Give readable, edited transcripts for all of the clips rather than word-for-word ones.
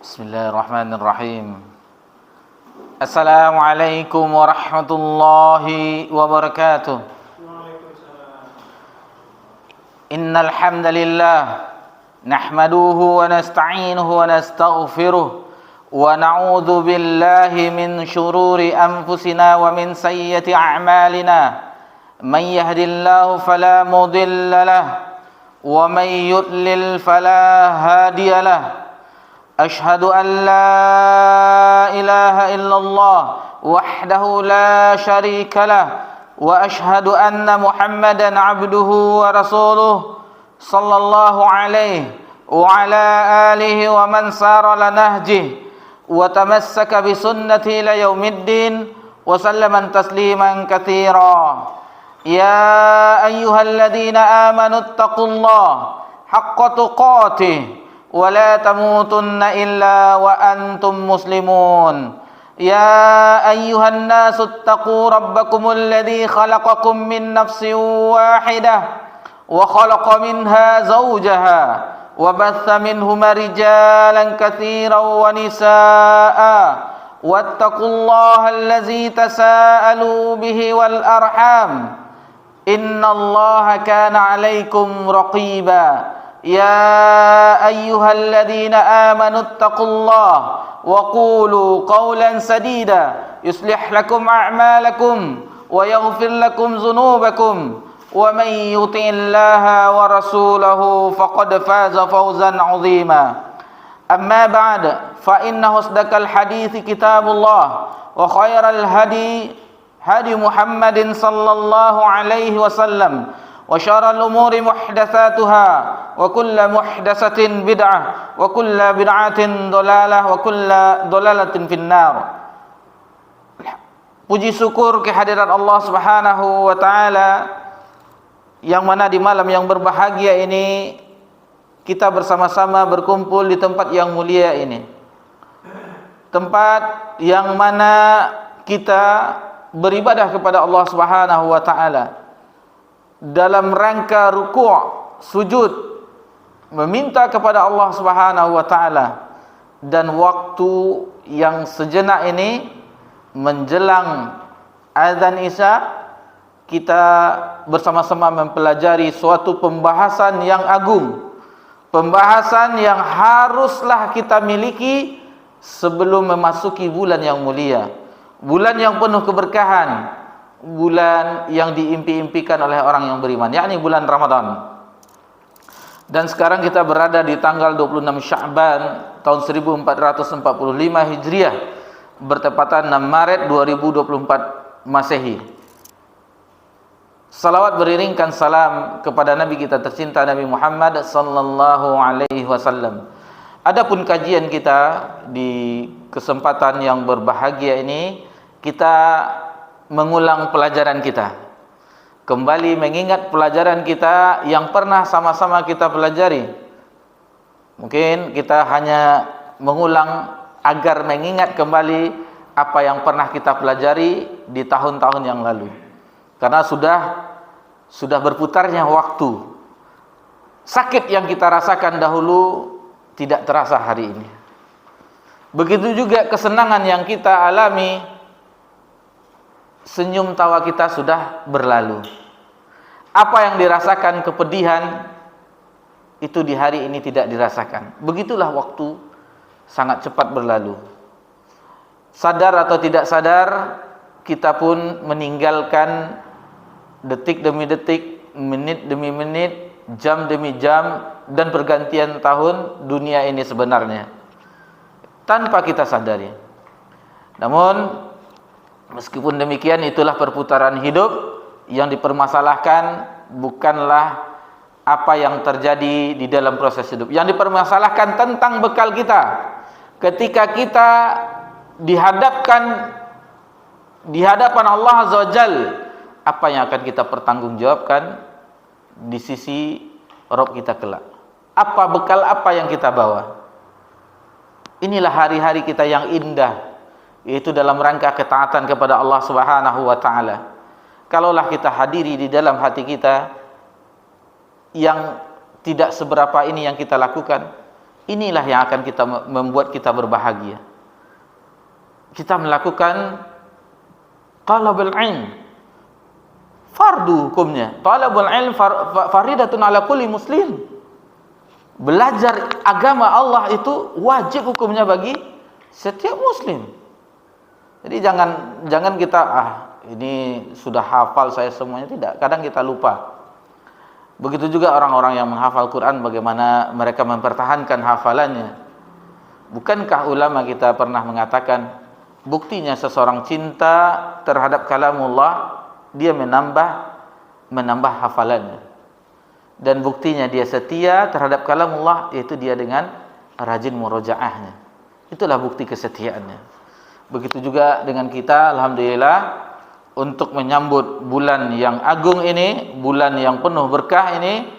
Bismillahirrahmanirrahim. Assalamualaikum warahmatullahi wabarakatuh. Innal hamdalillah nahmaduhu wa nasta'inuhu wa nastaghfiruh wa na'udzu billahi min shururi anfusina wa min sayyiati a'malina. Man yahdihillahu fala mudilla lahu wa man yudlil fala hadiya lahu. أشهد أن لا إله إلا الله وحده لا شريك له وأشهد أن محمدا عبده ورسوله صلى الله عليه وعلى آله ومن سار على نهجه وتمسك بسنته إلى يوم الدين وسلم تسليما كثيرا. يا أيها الذين آمنوا اتقوا الله حق تقاته ولا تموتن إلا وأنتم مسلمون. يا أيها الناس اتقوا ربكم الذي خلقكم من نفس واحدة وخلق منها زوجها وبث منهما رجالا كثيرا ونساء واتقوا الله الذي تساءلوا به والأرحام إن الله كان عليكم رقيبا. يا أيها الذين آمنوا اتقوا الله وقولوا قولا سديدا يصلح لكم أعمالكم ويغفر لكم ذنوبكم ومن يطع الله ورسوله فقد فاز فوزا عظيما. أما بعد فإن أصدق الحديث كتاب الله وخير الهدي هدي محمد صلى الله عليه وسلم وشر الأمور محدثاتها وكل محدثة بدعة وكل بدعة ضلالة وكل ضلالة في النار. Puji syukur kehadiran Allah Subhanahu wa taala yang mana di malam yang berbahagia ini kita bersama-sama berkumpul di tempat yang mulia ini. Tempat yang mana kita beribadah kepada Allah Subhanahu wa taala dalam rangka ruku', sujud, meminta kepada Allah Subhanahu wa taala, dan waktu yang sejenak ini menjelang azan Isya kita bersama-sama mempelajari suatu pembahasan yang agung, pembahasan yang haruslah kita miliki sebelum memasuki bulan yang mulia, bulan yang penuh keberkahan, bulan yang diimpi-impikan oleh orang yang beriman, yakni bulan Ramadan. Dan sekarang kita berada di tanggal 26 Sya'ban tahun 1445 Hijriah, bertepatan 6 Maret 2024 Masehi. Salawat beriringkan salam kepada Nabi kita tercinta Nabi Muhammad sallallahu alaihi wasallam. Adapun kajian kita di kesempatan yang berbahagia ini, kita mengulang pelajaran kita, kembali mengingat pelajaran kita yang pernah sama-sama kita pelajari. Mungkin kita hanya mengulang agar mengingat kembali apa yang pernah kita pelajari di tahun-tahun yang lalu, karena sudah berputarnya waktu. Sakit yang kita rasakan dahulu tidak terasa hari ini. Begitu juga kesenangan yang kita alami, senyum tawa kita sudah berlalu. Apa yang dirasakan kepedihan itu di hari ini tidak dirasakan. Begitulah waktu sangat cepat berlalu. Sadar atau tidak sadar, kita pun meninggalkan detik demi detik, menit demi menit, jam demi jam, dan pergantian tahun dunia ini sebenarnya tanpa kita sadari. Namun meskipun demikian, itulah perputaran hidup. Yang dipermasalahkan bukanlah apa yang terjadi di dalam proses hidup. Yang dipermasalahkan tentang bekal kita ketika kita di hadapan Allah Azza wa Jal. Apa yang akan kita pertanggungjawabkan di sisi Rabb kita kelak? Apa bekal apa yang kita bawa? Inilah hari-hari kita yang indah, yaitu dalam rangka ketaatan kepada Allah Subhanahu wa taala. Kalaulah kita hadiri di dalam hati kita yang tidak seberapa ini yang kita lakukan, Inilah yang akan membuat kita berbahagia. Kita melakukan talabul ilm, fardu hukumnya. Talabul ilm faridatun ala kulli muslim. Belajar agama Allah itu wajib hukumnya bagi setiap muslim. Jadi jangan kita ini sudah hafal saya semuanya, tidak. Kadang kita lupa. Begitu juga orang-orang yang menghafal Quran, bagaimana mereka mempertahankan hafalannya. Bukankah ulama kita pernah mengatakan, buktinya seseorang cinta terhadap kalamullah, dia menambah hafalannya. Dan buktinya dia setia terhadap kalamullah, yaitu dia dengan rajin murojaahnya. Itulah bukti kesetiaannya. Begitu juga dengan kita, alhamdulillah, untuk menyambut bulan yang agung ini, bulan yang penuh berkah ini,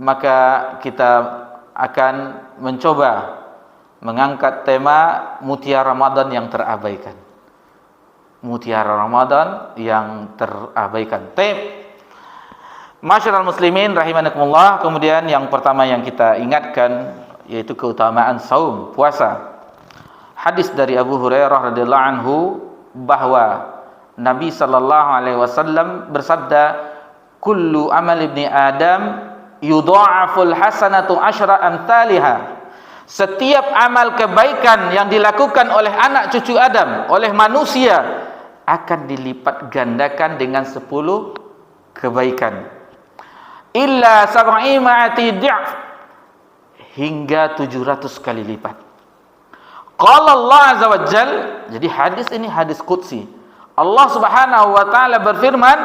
maka kita akan mencoba mengangkat tema mutiara Ramadan yang terabaikan. Mutiara Ramadan yang terabaikan. Masyarul muslimin rahimakumullah. Kemudian yang pertama yang kita ingatkan yaitu keutamaan saum, puasa. Hadis dari Abu Hurairah radhiyallahu anhu bahwa Nabi sallallahu alaihi wasallam bersabda, "Kullu amal ibni Adam yudha'aful hasanatu asyra amsalha." Setiap amal kebaikan yang dilakukan oleh anak cucu Adam, oleh manusia, akan dilipat gandakan dengan 10 kebaikan. Illa sab'i ma'ati di'f, hingga 700 kali lipat. Qala Allah azza wa jal, jadi hadis ini hadis qudsi. Allah Subhanahu wa taala berfirman,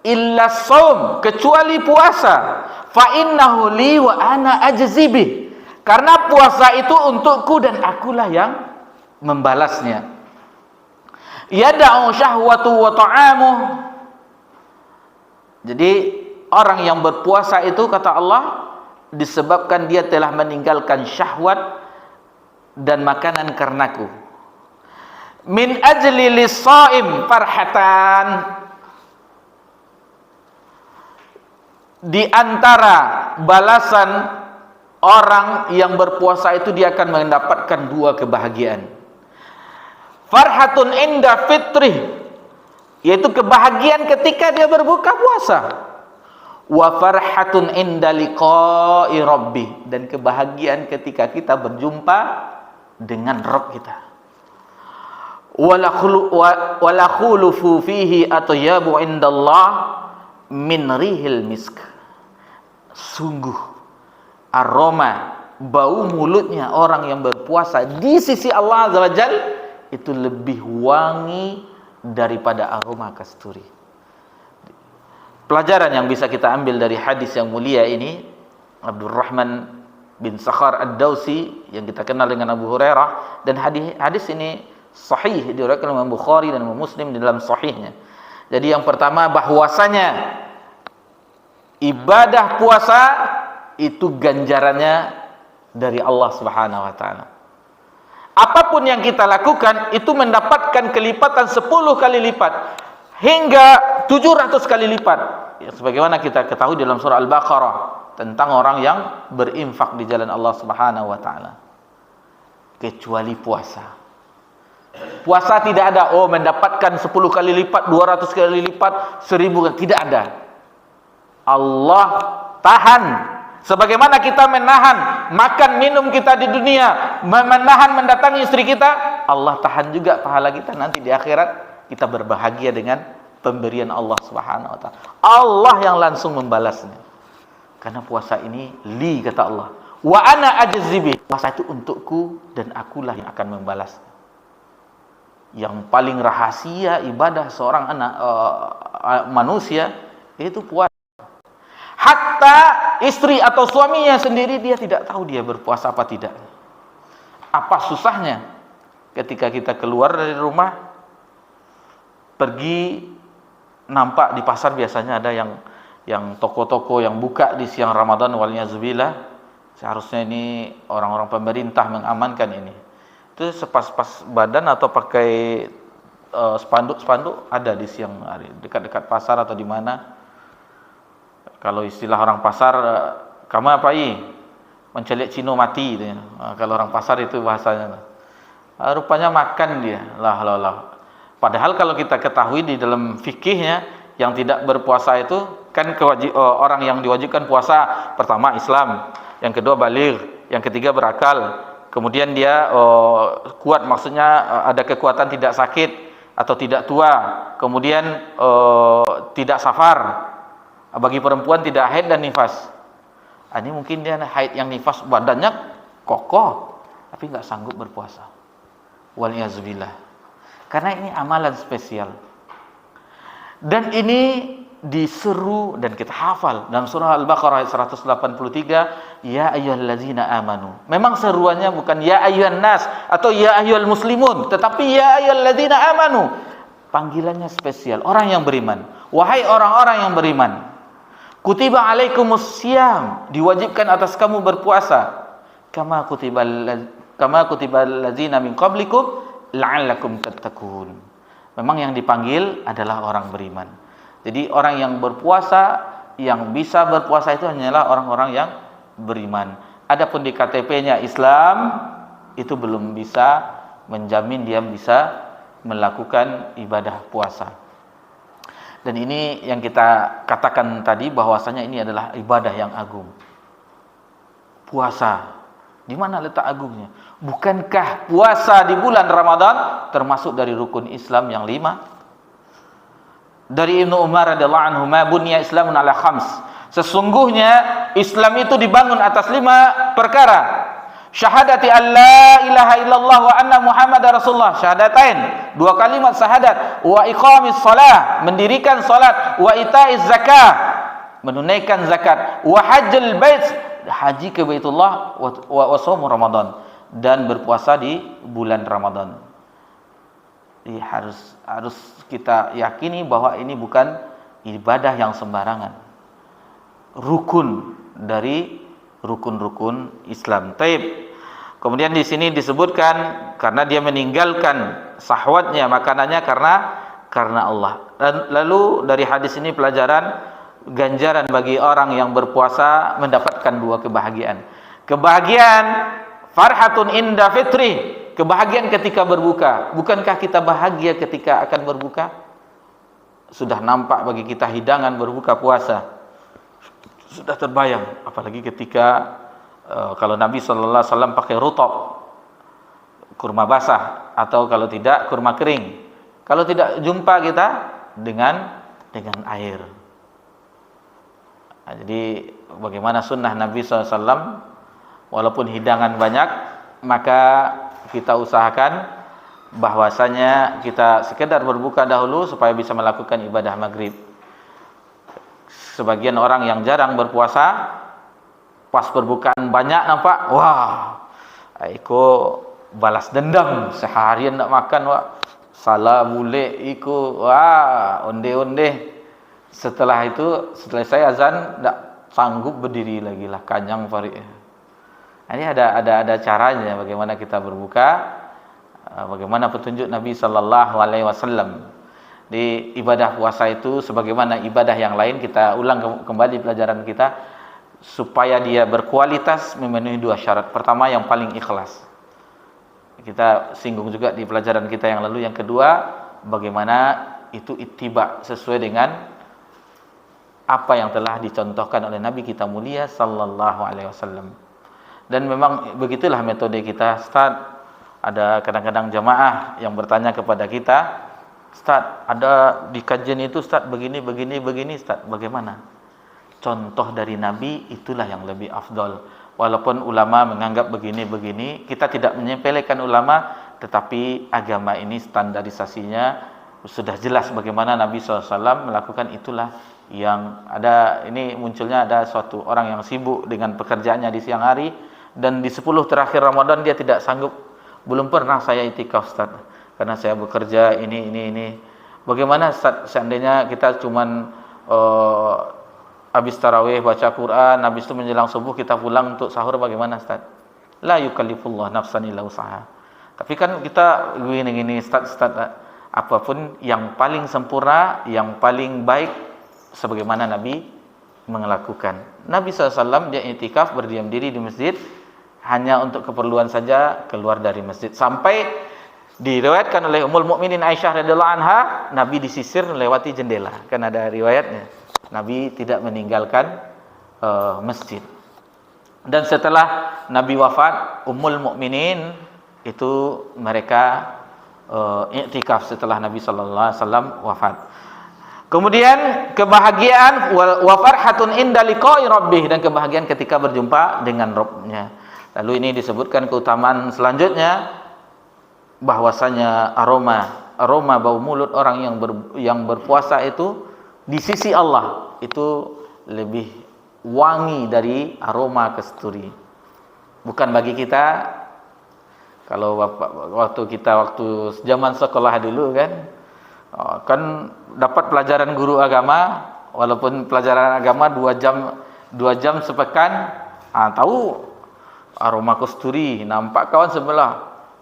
illa shaum, kecuali puasa, fa innahu li wa ana ajzi bih. Karena puasa itu untukku dan akulah yang membalasnya. Yada'u syahwatu wa ta'amuh. Jadi orang yang berpuasa itu, kata Allah, disebabkan dia telah meninggalkan syahwat dan makanan karenaku. Min ajli lis-shaim farhatan. Di antara balasan orang yang berpuasa itu, dia akan mendapatkan 2 kebahagiaan. Farhatun inda fitrih, yaitu kebahagiaan ketika dia berbuka puasa. Wa farhatun inda liqa'i rabbi, dan kebahagiaan ketika kita berjumpa dengan Rabb kita. Wala khulufu fihi atyabu indallah min rihil misk. Sungguh aroma bau mulutnya orang yang berpuasa di sisi Allah azza wajal itu lebih wangi daripada aroma kasturi. Pelajaran yang bisa kita ambil dari hadis yang mulia ini, Abdurrahman bin Sakhar ad-Dawsi yang kita kenal dengan Abu Hurairah, dan hadis ini sahih, diriwayatkan oleh Bukhari dan Muslim di dalam sahihnya. Jadi yang pertama, bahwasanya ibadah puasa itu ganjarannya dari Allah Subhanahu wa taala. Apapun yang kita lakukan itu mendapatkan kelipatan 10 kali lipat hingga 700 kali lipat. Ya, sebagaimana kita ketahui dalam surah Al-Baqarah tentang orang yang berinfak di jalan Allah Subhanahu wa taala. Kecuali puasa. Puasa tidak ada mendapatkan 10 kali lipat, 200 kali lipat, 1000 kali, tidak ada. Allah tahan. Sebagaimana kita menahan makan minum kita di dunia, menahan mendatangi istri kita, Allah tahan juga pahala kita nanti di akhirat. Kita berbahagia dengan pemberian Allah Subhanahu wa taala. Allah yang langsung membalasnya. Karena puasa ini li, kata Allah. Wa ana ajzi bih. Puasa itu untukku dan akulah yang akan membalasnya. Yang paling rahasia ibadah seorang manusia itu puasa. Hatta istri atau suaminya sendiri dia tidak tahu dia berpuasa apa tidak. Apa susahnya ketika kita keluar dari rumah, pergi, nampak di pasar biasanya ada yang toko-toko yang buka di siang Ramadan, waliyadzubillah. Seharusnya ini orang-orang pemerintah mengamankan ini. Itu sepas-pas badan atau pakai spanduk-spanduk ada di siang hari, dekat-dekat pasar atau di mana. Kalau istilah orang pasar, kamu apa Mencelik Cino mati itu ya. Kalau orang pasar itu bahasanya. Rupanya makan dia. Lah. Padahal kalau kita ketahui di dalam fikihnya, yang tidak berpuasa itu kan orang yang diwajibkan puasa, pertama Islam, yang kedua baligh, yang ketiga berakal, kemudian dia kuat, maksudnya ada kekuatan, tidak sakit atau tidak tua, kemudian tidak safar, bagi perempuan tidak haid dan nifas. Ini mungkin dia haid yang nifas, badannya kokoh tapi nggak sanggup berpuasa, waliyazubillah. Karena ini amalan spesial. Dan ini diseru dan kita hafal dalam surah Al-Baqarah ayat 183, ya ayyuhallazina amanu. Memang seruannya bukan ya ayyuhan nas atau ya ayyuhal muslimun, tetapi ya ayyuhallazina amanu. Panggilannya spesial, orang yang beriman. Wahai orang-orang yang beriman, kutiba alaikumus syiyam, diwajibkan atas kamu berpuasa. Kama kutibal ladzina min qablikum la'allakum tattaqun. Memang yang dipanggil adalah orang beriman. Jadi orang yang berpuasa, yang bisa berpuasa itu hanyalah orang-orang yang beriman. Adapun di KTP-nya Islam, itu belum bisa menjamin dia bisa melakukan ibadah puasa. Dan ini yang kita katakan tadi, bahwasanya ini adalah ibadah yang agung. Puasa, di mana letak agungnya? Bukankah puasa di bulan Ramadan termasuk dari rukun Islam yang 5? Dari Ibnu Umar radhiyallahu anhu, ma bunya Islamun ala khams. Sesungguhnya Islam itu dibangun atas 5 perkara. Syahadati an la ilaha illallah wa anna Muhammadar Rasulullah, syahadatain, 2 kalimat syahadat, wa iqamis shalah, mendirikan salat, wa itaiz zakah, menunaikan zakat, wa hajjal bait, haji ke Baitullah, wa shaum Ramadan, dan berpuasa di bulan Ramadan. Jadi harus kita yakini bahwa ini bukan ibadah yang sembarangan. Rukun dari rukun-rukun Islam. Taib. Kemudian di sini disebutkan karena dia meninggalkan sahwatnya, makanannya karena Allah. Dan lalu dari hadis ini pelajaran ganjaran bagi orang yang berpuasa mendapatkan 2 kebahagiaan. Kebahagiaan farhatun inda fitri, kebahagiaan ketika berbuka. Bukankah kita bahagia ketika akan berbuka? Sudah nampak bagi kita hidangan berbuka puasa, sudah terbayang. Apalagi ketika kalau Nabi sallallahu alaihi wasallam pakai rutab, kurma basah, atau kalau tidak kurma kering. Kalau tidak jumpa kita dengan air. Nah, jadi bagaimana sunnah Nabi SAW, walaupun hidangan banyak, maka kita usahakan bahwasanya kita sekedar berbuka dahulu supaya bisa melakukan ibadah maghrib. Sebagian orang yang jarang berpuasa, pas berbukaan banyak nampak, wah, aku balas dendam, seharian nak makan, wah, salah bule iku, wah, onde-onde. Setelah itu, setelah saya azan, tak sanggup berdiri lagi lah, kanyang farik. Ini ada caranya bagaimana kita berbuka, bagaimana petunjuk Nabi sallallahu alaihi wasallam. Di ibadah puasa itu sebagaimana ibadah yang lain, kita ulang kembali pelajaran kita supaya dia berkualitas, memenuhi 2 syarat. Pertama, yang paling ikhlas. Kita singgung juga di pelajaran kita yang lalu. Yang kedua, bagaimana itu ittiba, sesuai dengan apa yang telah dicontohkan oleh Nabi kita mulia sallallahu alaihi wasallam. Dan memang begitulah metode kita. Ustaz, ada kadang-kadang jamaah yang bertanya kepada kita, Ustaz, ada di kajian itu Ustaz begini Ustaz, bagaimana? Contoh dari Nabi itulah yang lebih afdol. Walaupun ulama menganggap begini, kita tidak menyepelekan ulama, tetapi agama ini standarisasinya sudah jelas bagaimana Nabi SAW melakukan, itulah yang ada. Ini munculnya ada suatu orang yang sibuk dengan pekerjaannya di siang hari, dan di 10 terakhir Ramadan dia tidak sanggup. Belum pernah saya itikaf Ustaz, karena saya bekerja ini. Bagaimana Ustaz, seandainya kita cuman habis tarawih baca Quran, habis itu menjelang subuh kita pulang untuk sahur, bagaimana Ustaz? La yukallifullah nafsan illa usaha. Tapi kan kita gini Ustaz, apapun yang paling sempurna, yang paling baik sebagaimana Nabi melakukan. Nabi SAW dia i'tikaf berdiam diri di masjid hanya untuk keperluan saja, keluar dari masjid. Sampai diriwayatkan oleh Ummul Mukminin Aisyah radhiyallahu anha, Nabi disisir melewati jendela. Kan ada riwayatnya. Nabi tidak meninggalkan masjid. Dan setelah Nabi wafat, Ummul Mukminin itu mereka i'tikaf setelah Nabi sallallahu alaihi wasallam wafat. Kemudian kebahagiaan wa farhatun inda liqa'i rabbih, dan kebahagiaan ketika berjumpa dengan Rabb-nya. Lalu ini disebutkan keutamaan selanjutnya bahwasanya aroma bau mulut orang yang berpuasa itu di sisi Allah itu lebih wangi dari aroma kasturi. Bukan bagi kita. Kalau waktu zaman sekolah dulu kan dapat pelajaran guru agama, walaupun pelajaran agama 2 jam sepekan, tahu aroma kasturi, nampak kawan sebelah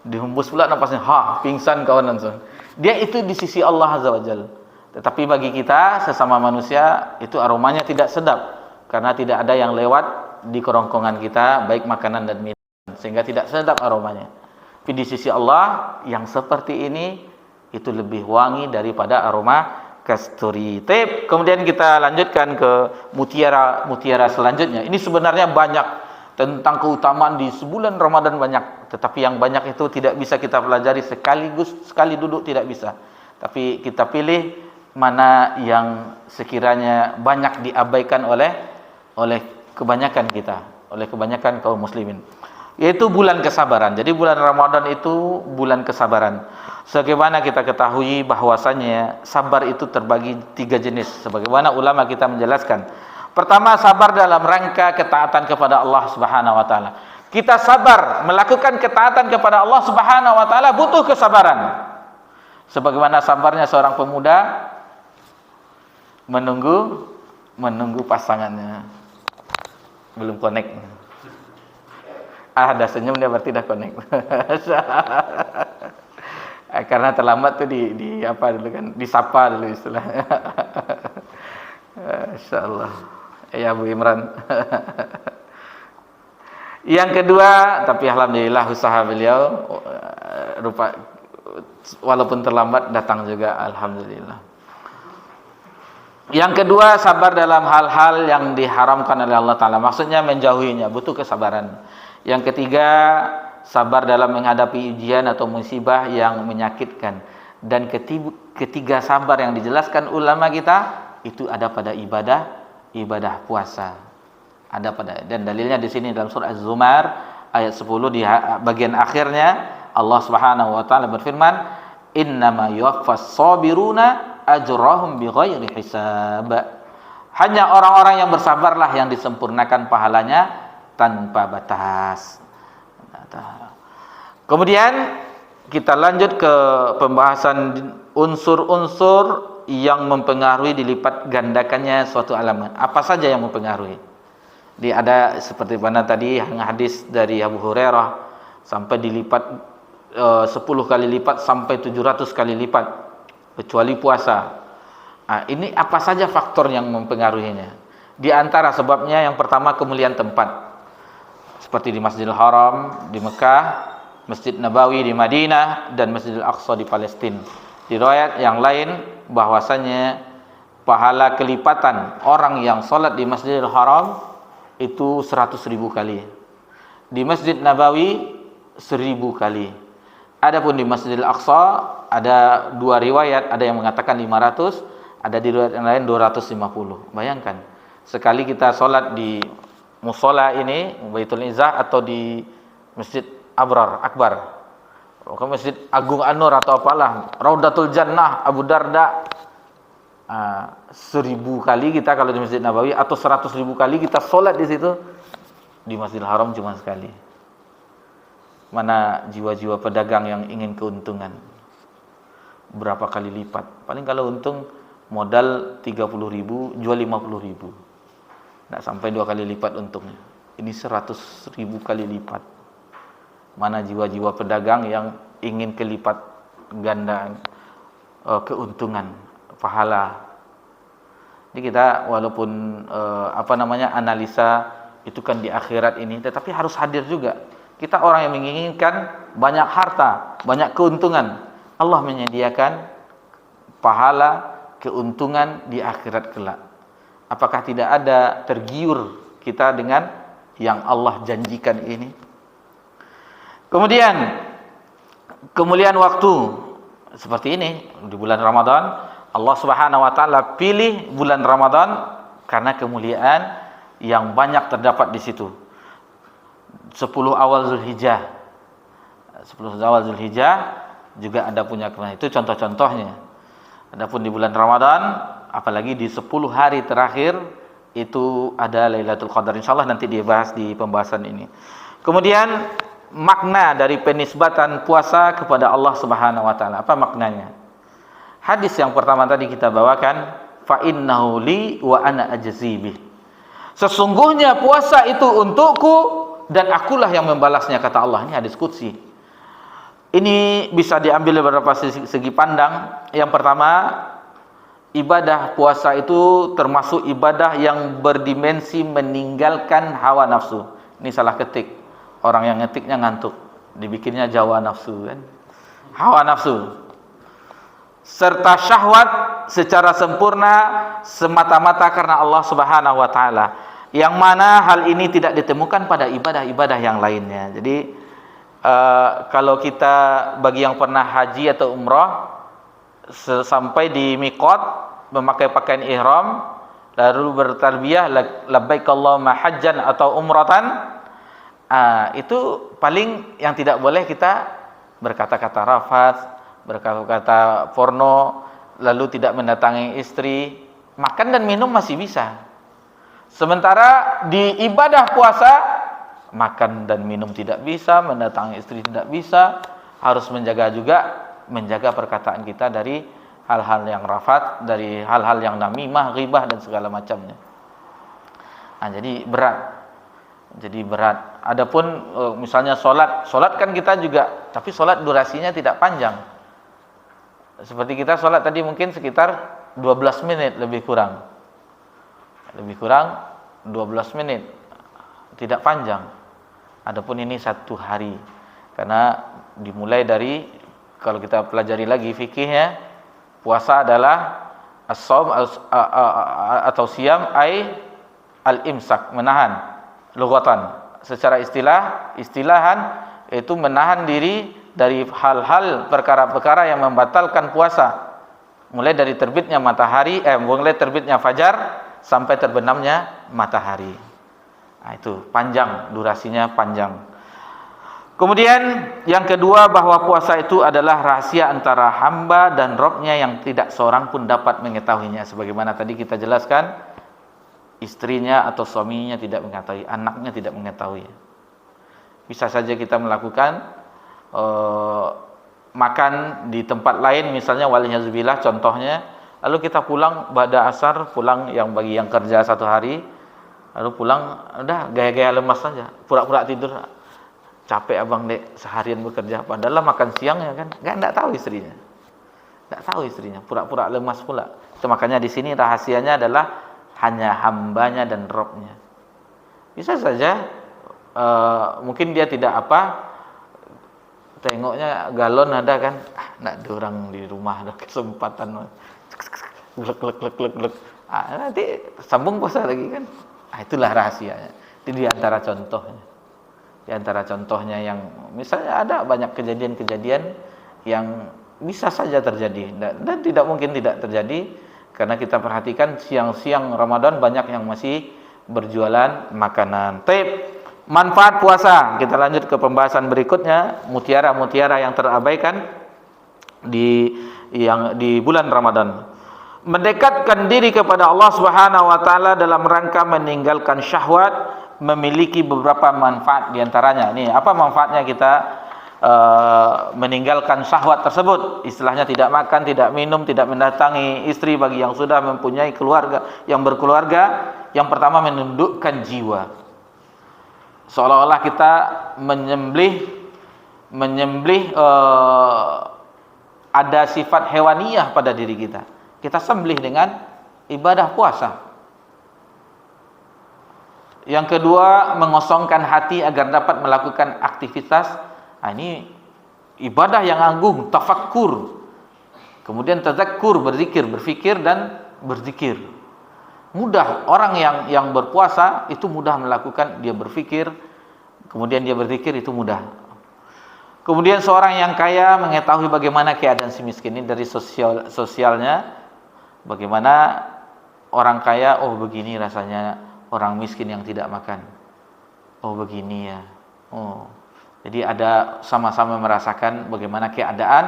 dihembus pula napasnya, pingsan kawan langsung. Dia itu di sisi Allah Azza wa Jalla. Tetapi bagi kita sesama manusia itu aromanya tidak sedap karena tidak ada yang lewat di kerongkongan kita, baik makanan dan minuman, sehingga tidak sedap aromanya. Tapi di sisi Allah yang seperti ini itu lebih wangi daripada aroma kasturi. Kemudian kita lanjutkan ke mutiara selanjutnya. Ini sebenarnya banyak tentang keutamaan di sebulan Ramadan banyak, tetapi yang banyak itu tidak bisa kita pelajari sekali duduk tidak bisa. Tapi kita pilih mana yang sekiranya banyak diabaikan oleh kebanyakan kita, oleh kebanyakan kaum muslimin, yaitu bulan kesabaran. Jadi bulan Ramadan itu bulan kesabaran. Sebagaimana kita ketahui bahwasanya sabar itu terbagi 3 jenis, sebagaimana ulama kita menjelaskan. Pertama, sabar dalam rangka ketaatan kepada Allah Subhanahu wa taala. Kita sabar melakukan ketaatan kepada Allah Subhanahu wa taala butuh kesabaran. Sebagaimana sabarnya seorang pemuda menunggu pasangannya. Belum connect. Dah senyum dia berarti dah connect. Karena terlambat tuh di apa dulu kan, disapa dulu istilahnya. Insyaallah. Ya Bu Imran. Yang kedua, tapi alhamdulillah usaha beliau walaupun terlambat datang juga, alhamdulillah. Yang kedua, sabar dalam hal-hal yang diharamkan oleh Allah Ta'ala, maksudnya menjauhinya, butuh kesabaran. Yang ketiga, sabar dalam menghadapi ujian atau musibah yang menyakitkan. Dan ketiga sabar yang dijelaskan ulama kita itu ada pada ibadah puasa. Dan dalilnya di sini dalam surah Az-Zumar ayat 10 di bagian akhirnya Allah Subhanahu wa taala berfirman, "Innama yuwaffas sabiruna ajrahum bighairi hisab." Hanya orang-orang yang bersabarlah yang disempurnakan pahalanya tanpa batas. Kemudian kita lanjut ke pembahasan unsur-unsur yang mempengaruhi dilipat gandakannya suatu amalan. Apa saja yang mempengaruhi? Ada seperti mana tadi hadis dari Abu Hurairah sampai dilipat 10 kali lipat sampai 700 kali lipat kecuali puasa. Ini apa saja faktor yang mempengaruhinya? Di antara sebabnya yang pertama kemuliaan tempat. Seperti di Masjidil Haram di Mekah, Masjid Nabawi di Madinah, dan Masjidil Aqsa di Palestina. Di riwayat yang lain bahwasanya pahala kelipatan orang yang salat di Masjidil Haram itu 100.000 kali. Di Masjid Nabawi 1000 kali. Adapun di Masjidil Aqsa ada 2 riwayat, ada yang mengatakan 500, ada di riwayat yang lain 250. Bayangkan, sekali kita salat di musola ini, Baitul Izzah, atau di Masjid Akbar, Masjid Agung An-Nur atau apalah, Raudatul Jannah, Abu Darda, 1000 kali kita kalau di Masjid Nabawi, atau 100.000 kali kita sholat di situ. Di Masjidil Haram cuma sekali. Mana jiwa-jiwa pedagang yang ingin keuntungan? Berapa kali lipat? Paling kalau untung modal 30.000, jual 50.000. Nggak sampai 2 kali lipat untungnya. Ini 100.000 kali lipat. Mana jiwa-jiwa pedagang yang ingin kelipat gandaan keuntungan, pahala. Jadi kita walaupun analisa itu kan di akhirat ini, tetapi harus hadir juga. Kita orang yang menginginkan banyak harta, banyak keuntungan. Allah menyediakan pahala, keuntungan di akhirat kelak. Apakah tidak ada tergiur kita dengan yang Allah janjikan ini? Kemudian kemuliaan waktu seperti ini di bulan Ramadan, Allah Subhanahu wa taala pilih bulan Ramadan karena kemuliaan yang banyak terdapat di situ. 10 awal Zulhijjah. 10 awal Zulhijjah juga ada punya kemuliaan. Itu contoh-contohnya. Adapun di bulan Ramadan, apalagi di 10 hari terakhir itu ada Lailatul Qadar. Insyaallah nanti dibahas di pembahasan ini. Kemudian makna dari penisbatan puasa kepada Allah Subhanahu wa taala. Apa maknanya? Hadis yang pertama tadi kita bawakan, fa innahu li wa ana ajzi bih. Sesungguhnya puasa itu untukku dan akulah yang membalasnya, kata Allah. Ini hadis qudsi. Ini bisa diambil beberapa segi pandang. Yang pertama, ibadah puasa itu termasuk ibadah yang berdimensi meninggalkan hawa nafsu. Ini salah ketik. Orang yang ngetiknya ngantuk, dibikinnya Jawa nafsu kan. Hawa nafsu serta syahwat secara sempurna semata-mata karena Allah Subhanahu wa taala. Yang mana hal ini tidak ditemukan pada ibadah-ibadah yang lainnya. Jadi kalau kita, bagi yang pernah haji atau umrah, sampai di miqat memakai pakaian ihram lalu bertarbiyah labbaik Allahumma hajjan atau umratan, itu paling yang tidak boleh kita berkata-kata rafats, berkata-kata porno, lalu tidak mendatangi istri. Makan dan minum masih bisa. Sementara di ibadah puasa, makan dan minum tidak bisa, mendatangi istri tidak bisa. Harus menjaga juga, menjaga perkataan kita dari hal-hal yang rafat, dari hal-hal yang namimah, ghibah dan segala macamnya. Jadi berat. Adapun misalnya solat kan kita juga, tapi solat durasinya tidak panjang. Seperti kita solat tadi mungkin sekitar 12 menit lebih kurang 12 menit, tidak panjang. Adapun ini 1 hari, karena dimulai dari, kalau kita pelajari lagi fikihnya, puasa adalah as-shaum atau siyam ay al-imsak, menahan. Lughatan, secara istilahan itu menahan diri dari hal-hal perkara-perkara yang membatalkan puasa, mulai dari terbitnya matahari, mulai terbitnya fajar sampai terbenamnya matahari. Itu panjang, durasinya panjang. Kemudian yang kedua, bahwa puasa itu adalah rahasia antara hamba dan Rabb-Nya yang tidak seorang pun dapat mengetahuinya. Sebagaimana tadi kita jelaskan, istrinya atau suaminya tidak mengetahui, anaknya tidak mengetahui. Bisa saja kita melakukan makan di tempat lain, misalnya waliyahzubillah contohnya, lalu kita pulang pada asar, pulang yang bagi yang kerja 1 hari, lalu pulang udah gaya-gaya lemas saja, pura-pura tidur. Capek abang dek, seharian bekerja, padahal makan siang ya kan, enggak tahu istrinya, pura-pura lemas pula. Itu makanya di sini rahasianya adalah hanya hambanya dan Rabb-Nya. Bisa saja mungkin dia tidak tengoknya galon ada kan, enggak ada orang di rumah, ada kesempatan glek. Nanti sambung puasa lagi kan. Itulah rahasianya. Itu di antara contohnya yang misalnya ada banyak kejadian-kejadian yang bisa saja terjadi dan tidak mungkin tidak terjadi, karena kita perhatikan siang-siang Ramadan banyak yang masih berjualan makanan. Manfaat puasa, kita lanjut ke pembahasan berikutnya, mutiara-mutiara yang terabaikan di bulan Ramadan. Mendekatkan diri kepada Allah Subhanahu wa taala dalam rangka meninggalkan syahwat memiliki beberapa manfaat, di antaranya. Nih, apa manfaatnya kita meninggalkan syahwat tersebut? Istilahnya tidak makan, tidak minum, tidak mendatangi istri bagi yang sudah mempunyai keluarga, yang berkeluarga. Yang pertama, menundukkan jiwa. Seolah-olah kita menyembelih ada sifat hewaniyah pada diri kita. Kita sembelih dengan ibadah puasa. Yang kedua, mengosongkan hati agar dapat melakukan aktivitas. Ini ibadah yang agung, tafakkur. Kemudian tazakkur, berzikir, berfikir dan berzikir. Mudah, orang yang berpuasa itu mudah melakukan, dia berfikir, kemudian dia berzikir, itu mudah. Kemudian seorang yang kaya mengetahui bagaimana keadaan si miskin ini dari sosialnya. Bagaimana orang kaya, oh begini rasanya orang miskin yang tidak makan. Oh begini ya. Oh. Jadi ada sama-sama merasakan bagaimana keadaan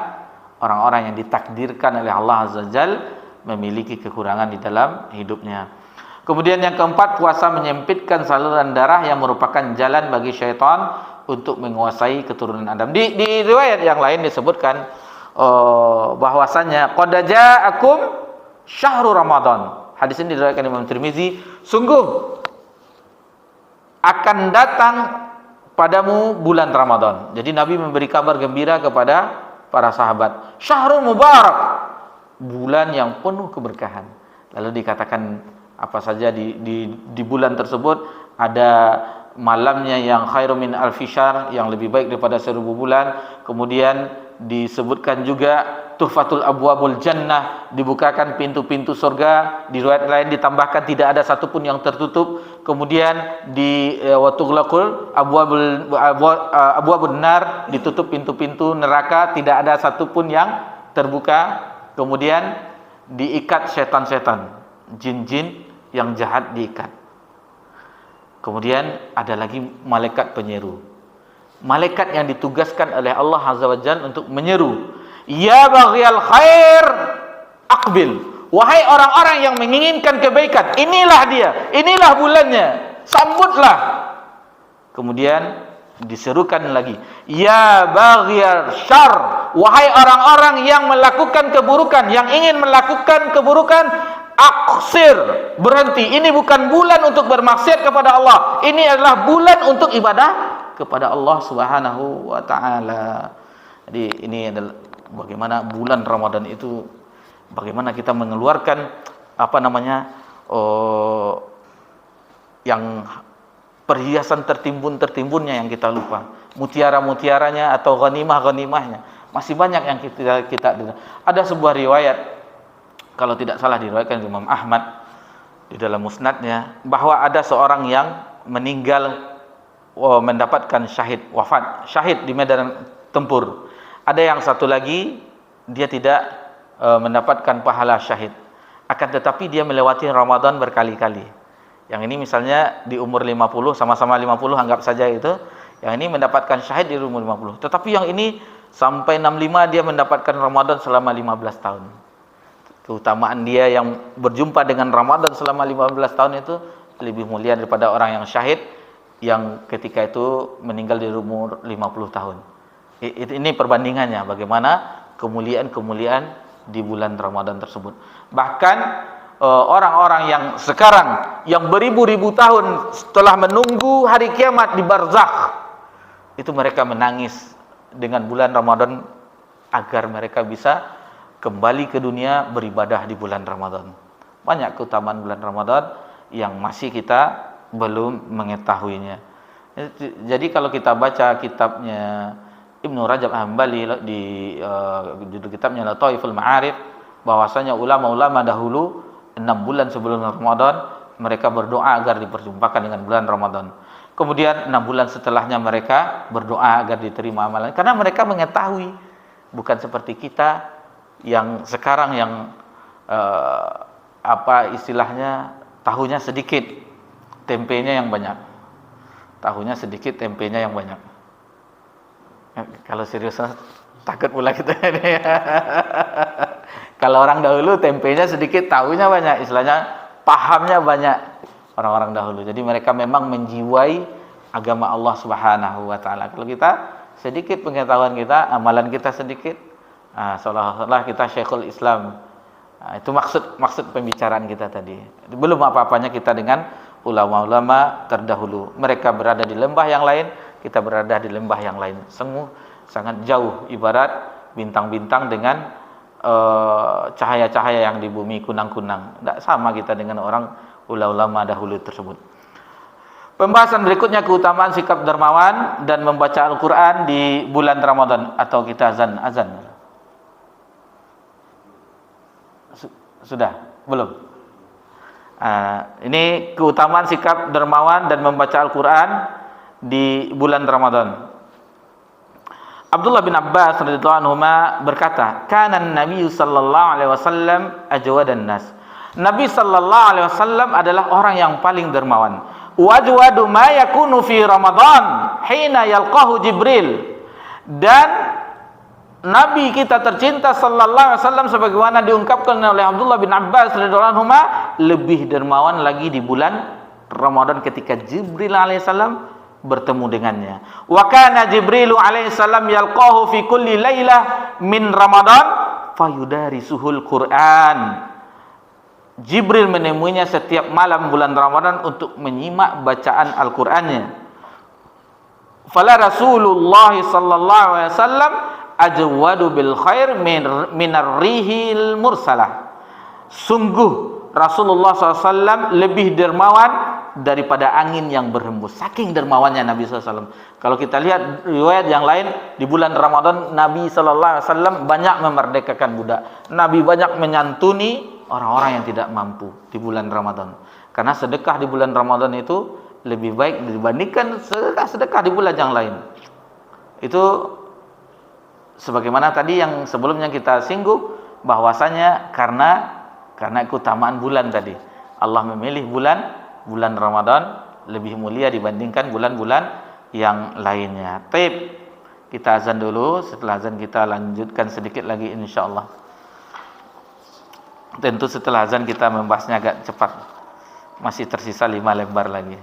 orang-orang yang ditakdirkan oleh Allah Azza wa Jalla memiliki kekurangan di dalam hidupnya. Kemudian yang keempat, puasa menyempitkan saluran darah yang merupakan jalan bagi syaitan untuk menguasai keturunan Adam. Di riwayat yang lain disebutkan bahwasannya qad ja'akum syahrul Ramadan. Hadis ini diriwayatkan Imam Tirmizi, sungguh akan datang padamu bulan Ramadan. Jadi Nabi memberi kabar gembira kepada para sahabat. Syahrul Mubarak, bulan yang penuh keberkahan. Lalu dikatakan apa saja di bulan tersebut. Ada malamnya yang khairu min alfi syahr, yang lebih baik daripada 1000 bulan. Kemudian disebutkan juga tuhfatul abwabul jannah, dibukakan pintu-pintu surga. Di riwayat lain ditambahkan tidak ada satupun yang tertutup. Kemudian di watughlaqul abwabun nar, ditutup pintu-pintu neraka, tidak ada satupun yang terbuka. Kemudian diikat setan-setan, jin-jin yang jahat diikat. Kemudian ada lagi malaikat penyeru, malaikat yang ditugaskan oleh Allah Azza wa Jalla untuk menyeru, ya baghiyal khair aqbil, wahai orang-orang yang menginginkan kebaikan, inilah dia, inilah bulannya, sambutlah. Kemudian diserukan lagi, ya baghiyal syarr, wahai orang-orang yang melakukan keburukan, yang ingin melakukan keburukan, aksir, berhenti. Ini bukan bulan untuk bermaksiat kepada Allah, ini adalah bulan untuk ibadah kepada Allah Subhanahu wa taala. Jadi ini adalah bagaimana bulan Ramadan itu, bagaimana kita mengeluarkan yang perhiasan tertimbun-tertimbunnya yang kita lupa, mutiara-mutiaranya atau ghanimah-ghanimahnya. Masih banyak yang kita ada sebuah riwayat, kalau tidak salah diriwayatkan Imam Ahmad di dalam musnadnya, bahwa ada seorang yang meninggal mendapatkan wafat syahid di medan tempur. Ada yang satu lagi, dia tidak mendapatkan pahala syahid, akan tetapi dia melewati Ramadan berkali-kali. Yang ini misalnya di umur 50, sama-sama 50 anggap saja itu. Yang ini mendapatkan syahid di umur 50. Tetapi yang ini sampai 65 dia mendapatkan Ramadan selama 15 tahun. Keutamaan dia yang berjumpa dengan Ramadan selama 15 tahun itu lebih mulia daripada orang yang syahid yang ketika itu meninggal di umur 50 tahun. Ini perbandingannya, bagaimana kemuliaan-kemuliaan di bulan Ramadan tersebut. Bahkan orang-orang yang sekarang, yang beribu-ribu tahun setelah menunggu hari kiamat di barzakh, itu mereka menangis dengan bulan Ramadan agar mereka bisa kembali ke dunia beribadah di bulan Ramadan. Banyak keutamaan bulan Ramadan yang masih kita belum mengetahuinya. Jadi kalau kita baca kitabnya Ibnu Rajab Hambali di judul kitabnya Lataiful Ma'arif, bahwasanya ulama-ulama dahulu 6 bulan sebelum Ramadan mereka berdoa agar diperjumpakan dengan bulan Ramadan. Kemudian 6 bulan setelahnya mereka berdoa agar diterima amalan, karena mereka mengetahui, bukan seperti kita yang sekarang yang istilahnya tahunya sedikit, tempenya yang banyak. Tahunya sedikit, tempenya yang banyak. Kalau serius takut pula kita ini. Kalau orang dahulu tempenya sedikit, tahunya banyak, istilahnya pahamnya banyak orang-orang dahulu. Jadi mereka memang menjiwai agama Allah Subhanahu wa taala. Kalau kita sedikit pengetahuan kita, amalan kita sedikit, seolah-olah kita Syekhul Islam. Itu maksud pembicaraan kita tadi. Belum apa-apanya kita dengan ulama-ulama terdahulu. Mereka berada di lembah yang lain, kita berada di lembah yang lain. Semua sangat jauh, ibarat bintang-bintang dengan cahaya-cahaya yang di bumi kunang-kunang. Tidak sama kita dengan orang ulama dahulu tersebut. Pembahasan berikutnya keutamaan sikap dermawan dan membaca Al-Quran di bulan Ramadan. Atau kita azan. Sudah? Belum? Ini keutamaan sikap dermawan dan membaca Al-Quran di bulan Ramadan. Abdullah bin Abbas radhiyallahu anhu berkata, "Kana an-nabiy sallallahu alaihi wasallam ajwadan nas." Nabi sallallahu alaihi wasallam adalah orang yang paling dermawan. Wajwadu ma yakunu fi Ramadan hina yalqahu Jibril. Dan Nabi kita tercinta sallallahu alaihi wasallam sebagaimana diungkapkan oleh Abdullah bin Abbas radhiyallahu anhu lebih dermawan lagi di bulan Ramadan ketika Jibril alaihissalam bertemu dengannya. Wa kana Jibrilu alaihissalam yalqahu fi kulli lailah min Ramadan fayudarisuhul Quran. Jibril menemuinya setiap malam bulan Ramadan untuk menyimak bacaan Al-Qur'annya. Fala Rasulullah sallallahu alaihi wasallam ajwadu bil khair min ar-rihil mursalah. Sungguh Rasulullah SAW lebih dermawan daripada angin yang berhembus. Saking dermawannya Nabi SAW. Kalau kita lihat riwayat yang lain, di bulan Ramadan Nabi SAW banyak memerdekakan budak. Nabi banyak menyantuni orang-orang yang tidak mampu di bulan Ramadan. Karena sedekah di bulan Ramadan itu lebih baik dibandingkan sedekah di bulan yang lain. Itu sebagaimana tadi yang sebelumnya kita singgung, bahwasanya karena keutamaan bulan tadi. Allah memilih bulan Ramadan lebih mulia dibandingkan bulan-bulan yang lainnya. Taib, kita azan dulu, setelah azan kita lanjutkan sedikit lagi insyaallah. Tentu setelah azan kita membahasnya agak cepat. Masih tersisa 5 lembar lagi.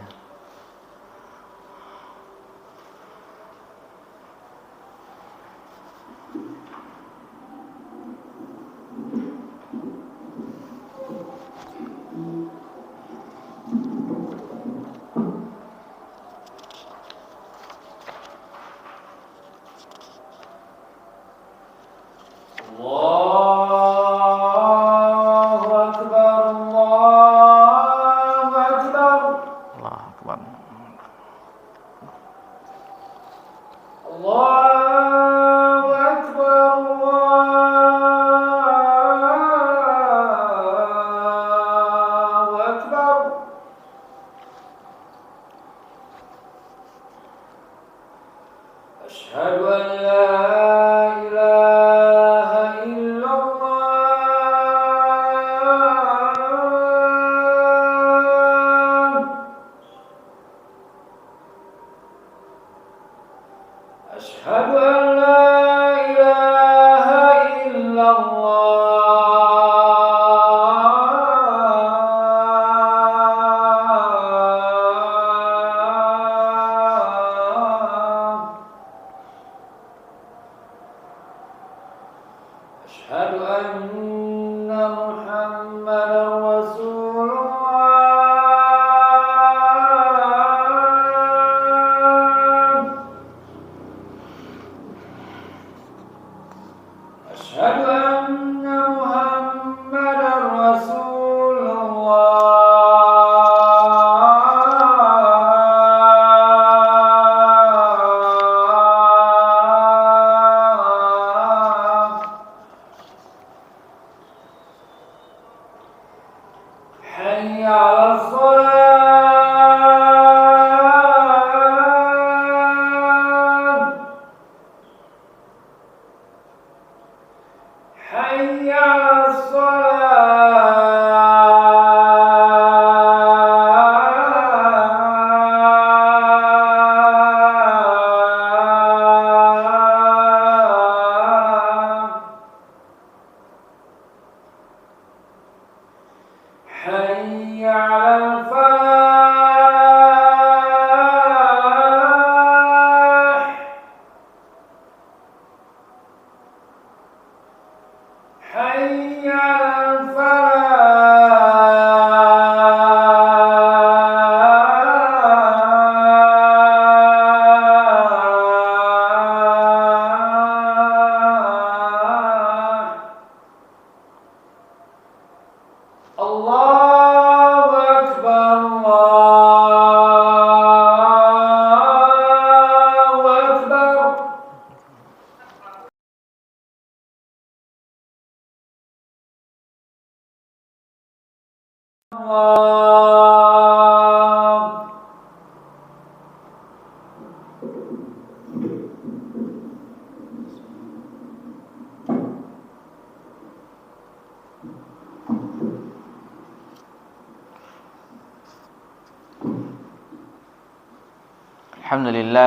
Alhamdulillah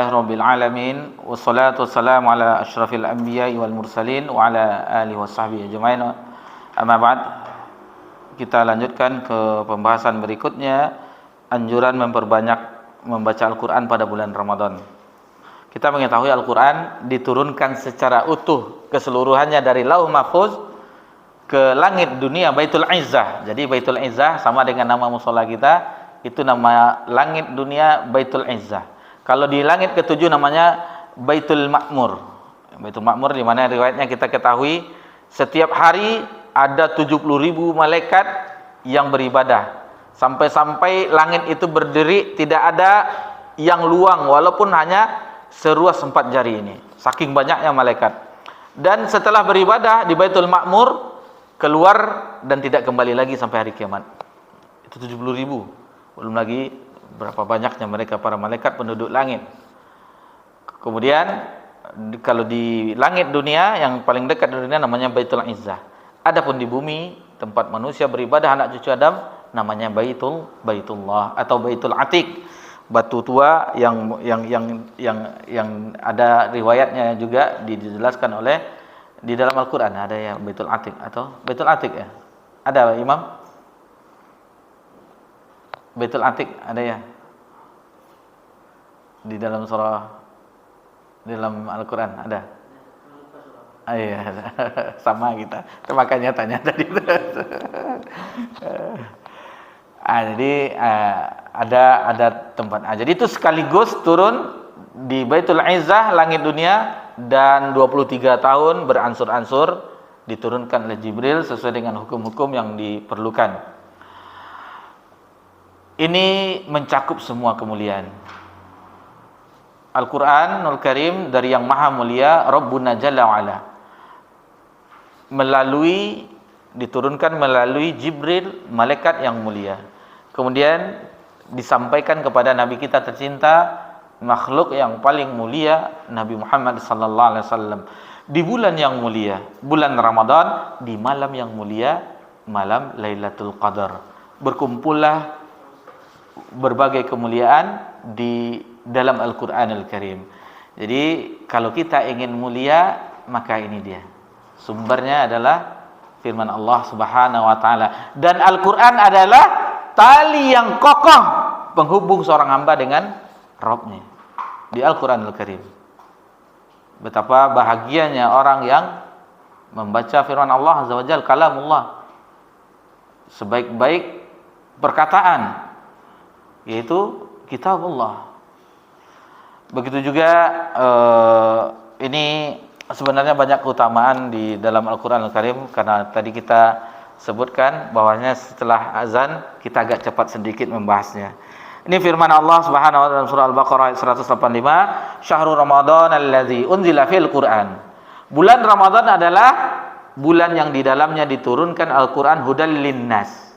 Rabbil Alamin. Wassalatu wassalamu ala ashrafil anbiya'i wal mursalin wa ala alihi wa sahbihi ajma'in. Amma ba'd. Kita lanjutkan ke pembahasan berikutnya, anjuran memperbanyak membaca Al-Quran pada bulan Ramadan. Kita mengetahui Al-Quran diturunkan secara utuh keseluruhannya dari Lauh Mahfuz ke langit dunia Baitul Izzah. Jadi Baitul Izzah sama dengan nama mushola kita, itu nama langit dunia Baitul Izzah. Kalau di langit ketujuh namanya Baitul Ma'mur. Baitul Ma'mur di mana riwayatnya kita ketahui setiap hari ada 70.000 malaikat yang beribadah. Sampai-sampai langit itu berdiri tidak ada yang luang walaupun hanya seruas 4 jari ini. Saking banyaknya malaikat. Dan setelah beribadah di Baitul Ma'mur keluar dan tidak kembali lagi sampai hari kiamat. Itu 70.000. Belum lagi berapa banyaknya mereka para malaikat penduduk langit. Kemudian kalau di langit dunia yang paling dekat di dunia namanya Baitul Izzah. Adapun di bumi tempat manusia beribadah anak cucu Adam namanya Baitullah atau Baitul Atiq. Batu tua yang ada riwayatnya juga dijelaskan oleh di dalam Al-Qur'an, ada ya Baitul Atiq atau Baitul Atiq ya. Ada Imam? Baitul Atiq ada ya di dalam surah, di dalam Al-Quran ada. Iya, sama kita. Makanya tanya tadi. Jadi ada tempat. Jadi itu sekaligus turun di Baitul Izzah langit dunia dan 23 tahun beransur-ansur diturunkan oleh Jibril sesuai dengan hukum-hukum yang diperlukan. Ini mencakup semua kemuliaan. Al-Quranul Karim dari yang maha mulia Rabbuna Jalla wa'ala diturunkan melalui Jibril, malaikat yang mulia. Kemudian disampaikan kepada Nabi kita tercinta, makhluk yang paling mulia, Nabi Muhammad sallallahu alaihi wasallam, di bulan yang mulia, bulan Ramadan, di malam yang mulia, malam Lailatul Qadar. Berkumpullah berbagai kemuliaan di dalam Al-Quranul Karim. Jadi kalau kita ingin mulia, maka ini dia. Sumbernya adalah firman Allah Subhanahu wa taala. Dan Al-Quran adalah tali yang kokoh penghubung seorang hamba dengan Rabb-nya. Di Al-Quranul Karim. Betapa bahagianya orang yang membaca firman Allah Azza wa Jalla, kalamullah. Sebaik-baik perkataan, yaitu kitabullah. Begitu juga ini sebenarnya banyak keutamaan di dalam Al-Quran Al-Karim, karena tadi kita sebutkan bahwasanya setelah azan kita agak cepat sedikit membahasnya. Ini firman Allah Subhanahu wa taala dalam surah Al-Baqarah ayat 185, Syahrul Ramadan allazi unzila fil Qur'an. Bulan Ramadan adalah bulan yang di dalamnya diturunkan Al-Qur'an hudal linnas,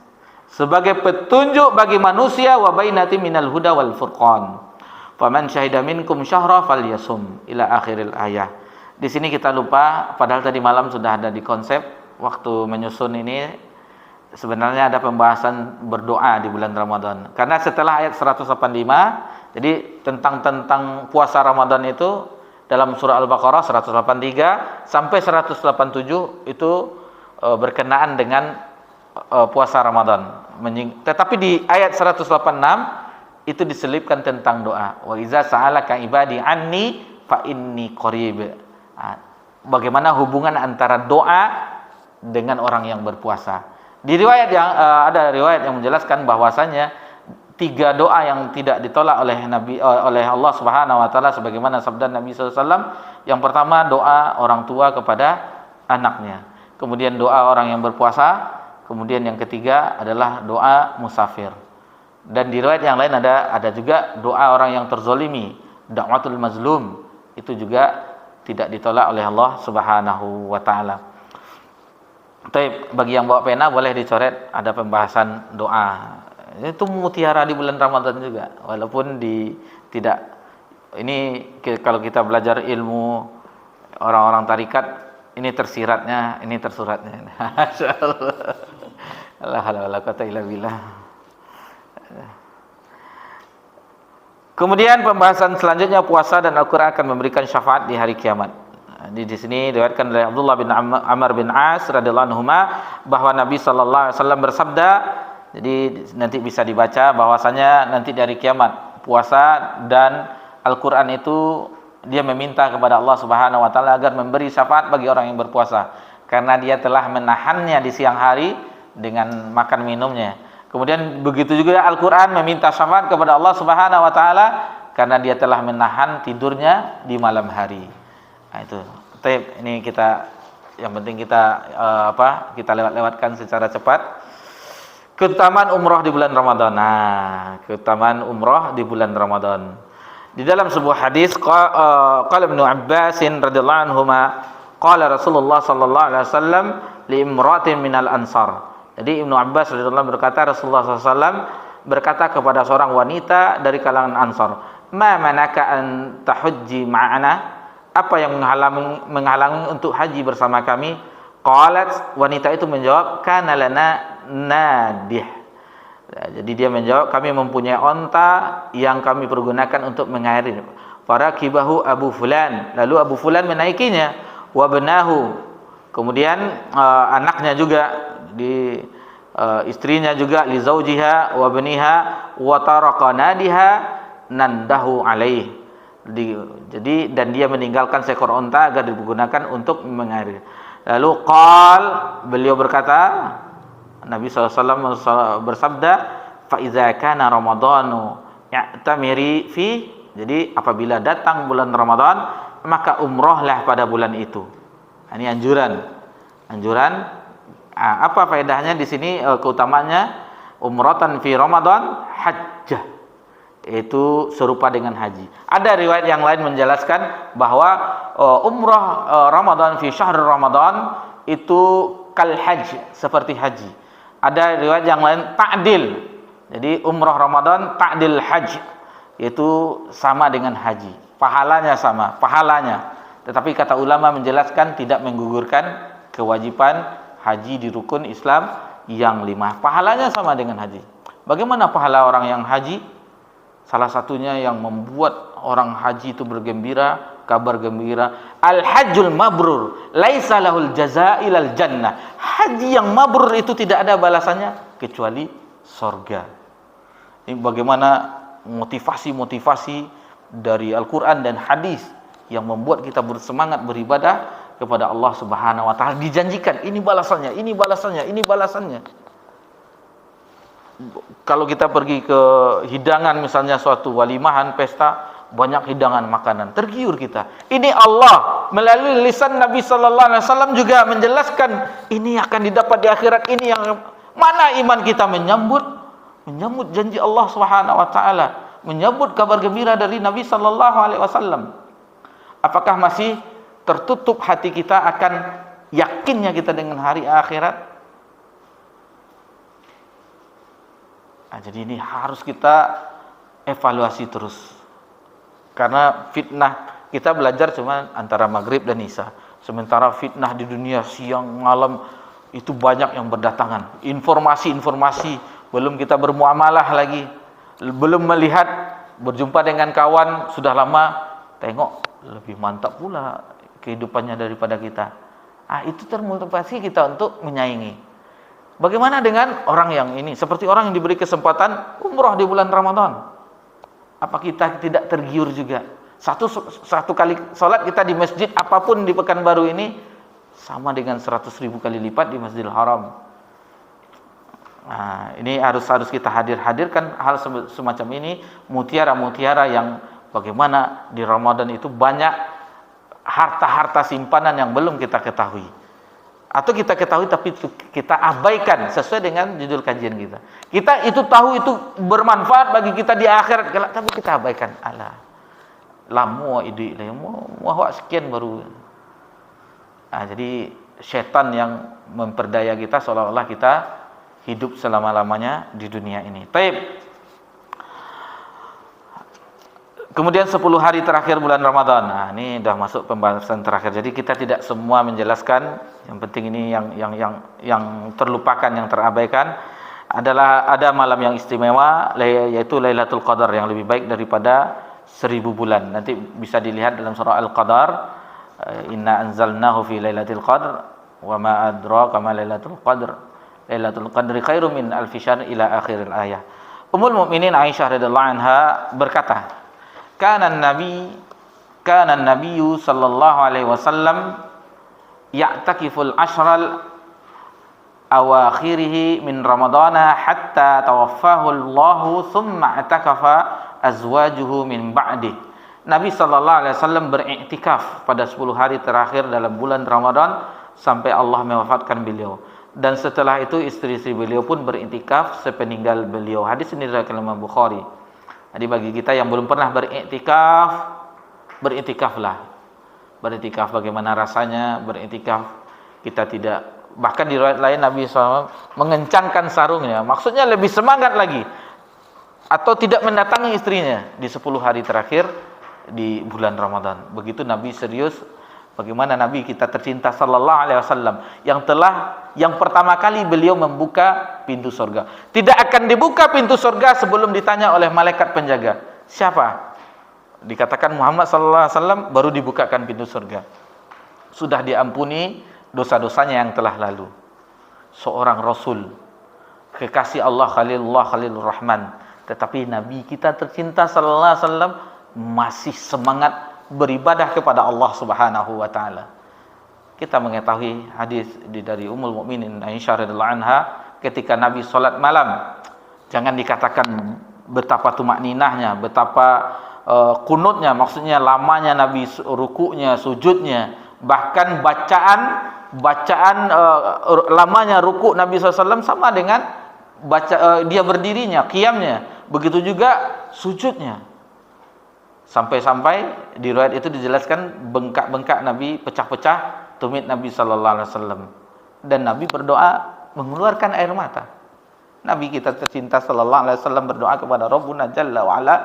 sebagai petunjuk bagi manusia, wa bainati minal huda wal furqan. Faman syahida minkum syahra falyasum ila akhiril ayah. Di sini kita lupa, padahal tadi malam sudah ada di konsep waktu menyusun ini. Sebenarnya ada pembahasan berdoa di bulan Ramadan. Karena setelah ayat 185, jadi tentang puasa Ramadan itu dalam surah Al-Baqarah 183 sampai 187 itu berkenaan dengan puasa Ramadan. Tetapi di ayat 186 itu diselipkan tentang doa. Wa iza sa'alaka ibadi anni fa inni qarib. Bagaimana hubungan antara doa dengan orang yang berpuasa. Di riwayat yang ada riwayat yang menjelaskan bahwasanya 3 doa yang tidak ditolak oleh oleh Allah Subhanahu wa taala sebagaimana sabda Nabi sallallahu alaihi wasallam. Yang pertama doa orang tua kepada anaknya. Kemudian doa orang yang berpuasa. Kemudian yang ketiga adalah doa musafir. Dan di riwayat yang lain ada juga doa orang yang terzolimi, da'watul mazlum, itu juga tidak ditolak oleh Allah Subhanahu wa taala. Tapi bagi yang bawa pena boleh dicoret ada pembahasan doa. Itu mutiara di bulan Ramadan juga. Walaupun tidak ini kalau kita belajar ilmu orang-orang tarikat, ini tersiratnya, ini tersuratnya. Masyaallah. La haula wala quwata illa billah. Kemudian pembahasan selanjutnya, puasa dan Al-Qur'an akan memberikan syafaat di hari kiamat. Di sini diriwayatkan oleh Abdullah bin Amr bin As radhiyallahu anhuma bahwa Nabi sallallahu alaihi wasallam bersabda, jadi nanti bisa dibaca bahwasanya nanti dari kiamat puasa dan Al-Qur'an itu dia meminta kepada Allah Subhanahu wa taala agar memberi syafaat bagi orang yang berpuasa karena dia telah menahannya di siang hari dengan makan minumnya. Kemudian begitu juga Al-Qur'an meminta syafaat kepada Allah Subhanahu wa taala karena dia telah menahan tidurnya di malam hari. Nah, itu. Tapi ini kita yang penting kita kita lewatkan secara cepat. Keutamaan umrah di bulan Ramadan. Nah, keutamaan umrah di bulan Ramadan. Di dalam sebuah hadis qala Ibnu Abbas radhiyallahu anhuma qala Rasulullah sallallahu alaihi wasallam li imra'atin minal ansar. Jadi Ibnu Abbas radhiyallahu anhu berkata Rasulullah sallallahu alaihi wasallam berkata kepada seorang wanita dari kalangan Ansar, "Ma manaka an tahujji ma'ana?" Apa yang menghalangi untuk haji bersama kami? Qalat, wanita itu menjawab, kana lana nadih. Jadi dia menjawab, kami mempunyai onta yang kami pergunakan untuk mengairi. Farakibahu Abu Fulan, lalu Abu Fulan menaikinya, wa benahu. Kemudian anaknya juga, istrinya juga, li zaujiha wa baniha wa taraka nadiha nandahu alaih. Jadi dan dia meninggalkan seekor onta agar digunakan untuk mengairi. Lalu beliau berkata, Nabi SAW bersabda, fa iza kana ramadhanu ya'tamiri fi, jadi apabila datang bulan Ramadan maka umrohlah pada bulan itu. Ini anjuran. Apa faedahnya di sini, keutamanya umratan fi Ramadan hajjah, itu serupa dengan haji. Ada riwayat yang lain menjelaskan bahwa umrah Ramadan fi syahr Ramadan itu kal haji, seperti haji. Ada riwayat yang lain ta'dil. Jadi umrah Ramadan ta'dil haji, itu sama dengan haji. Pahalanya sama, pahalanya. Tetapi kata ulama menjelaskan tidak menggugurkan kewajiban haji di rukun Islam yang 5. Pahalanya sama dengan haji. Bagaimana pahala orang yang haji? Salah satunya yang membuat orang haji itu bergembira, kabar gembira, al-hajjul mabrur laisa lahul jazaa ilal jannah. Haji yang mabrur itu tidak ada balasannya kecuali surga. Ini bagaimana motivasi dari Al-Qur'an dan hadis yang membuat kita bersemangat beribadah kepada Allah Subhanahu wa taala. Dijanjikan ini balasannya, ini balasannya, ini balasannya. Kalau kita pergi ke hidangan, misalnya suatu walimahan, pesta, banyak hidangan makanan, tergiur kita. Ini Allah melalui lisan Nabi sallallahu alaihi wasallam juga menjelaskan ini akan didapat di akhirat. Ini yang mana iman kita menyambut janji Allah Subhanahu wa taala, menyambut kabar gembira dari Nabi sallallahu alaihi wasallam. Apakah masih tertutup hati kita akan yakinnya kita dengan hari akhirat? Nah, jadi ini harus kita evaluasi terus. Karena fitnah, kita belajar cuma antara maghrib dan isya. Sementara fitnah di dunia siang malam itu banyak yang berdatangan. Informasi-informasi, belum kita bermuamalah lagi, belum melihat, berjumpa dengan kawan sudah lama, tengok lebih mantap pula kehidupannya daripada kita. Itu termotivasi kita untuk menyaingi. Bagaimana dengan orang yang ini? Seperti orang yang diberi kesempatan umrah di bulan Ramadan. Apa kita tidak tergiur juga? Satu kali sholat kita di masjid apapun di Pekanbaru ini sama dengan 100.000 kali lipat di Masjidil Haram. Nah, ini harus kita hadirkan hal semacam ini, mutiara-mutiara yang bagaimana di Ramadan itu banyak harta-harta simpanan yang belum kita ketahui. Atau kita ketahui tapi kita abaikan sesuai dengan judul kajian kita. Kita itu tahu itu bermanfaat bagi kita di akhirat, tapi kita abaikan. Lamu ide mau sekian baru. Jadi syaitan yang memperdaya kita seolah-olah kita hidup selama-lamanya di dunia ini. Baik. Kemudian 10 hari terakhir bulan Ramadan. Nah, ini sudah masuk pembahasan terakhir. Jadi kita tidak semua menjelaskan. Yang penting ini yang terlupakan, yang terabaikan adalah ada malam yang istimewa, yaitu Lailatul Qadar, yang lebih baik daripada 1000 bulan. Nanti bisa dilihat dalam surah Al-Qadar, inna anzalnahu fi Lailatul Qadr wa ma adraka ma Lailatul Qadr. Lailatul Qadri khairum min alfi syahr ila akhiril ayah. Ummul Mukminin Aisyah radhiyallahu anha berkata, Kana an-nabiyyu sallallahu alaihi wasallam ya'takiful ashral awakhirih min ramadana hatta tawaffahu Allahu thumma i'takafa azwajuhu min ba'di. Nabi sallallahu alaihi wasallam beriktikaf pada 10 hari terakhir dalam bulan Ramadan sampai Allah mewafatkan beliau. Dan setelah itu istri-istri beliau pun beriktikaf sepeninggal beliau. Hadis ini diriwayatkan Imam Bukhari. Jadi bagi kita yang belum pernah beriktikaf, beriktikaflah. Beriktikaf bagaimana rasanya beriktikaf? Kita tidak, bahkan di riwayat lain Nabi SAW mengencangkan sarungnya. Maksudnya lebih semangat lagi. Atau tidak mendatangi istrinya di 10 hari terakhir di bulan Ramadan. Begitu Nabi serius. Bagaimana Nabi kita tercinta sallallahu alaihi wasallam yang pertama kali beliau membuka pintu surga. Tidak akan dibuka pintu surga sebelum ditanya oleh malaikat penjaga. Siapa? Dikatakan Muhammad sallallahu alaihi wasallam, baru dibukakan pintu surga. Sudah diampuni dosa-dosanya yang telah lalu. Seorang rasul, kekasih Allah, Khalilullah, Khalilur Rahman. Tetapi Nabi kita tercinta sallallahu alaihi wasallam masih semangat beribadah kepada Allah Subhanahu wa taala. Kita mengetahui hadis dari Ummul Mukminin Aisyah radhiyallahu anha ketika Nabi salat malam. Jangan dikatakan betapa tumakninahnya, betapa kunutnya, maksudnya lamanya Nabi rukuknya, sujudnya, bahkan bacaan lamanya rukuk Nabi SAW sama dengan dia berdirinya, qiyamnya. Begitu juga sujudnya. Sampai-sampai di riwayat itu dijelaskan bengkak-bengkak Nabi pecah-pecah tumit Nabi sallallahu alaihi wasallam, dan Nabi berdoa mengeluarkan air mata. Nabi kita tercinta sallallahu alaihi wasallam berdoa kepada Rabbuna Jalla wa Ala.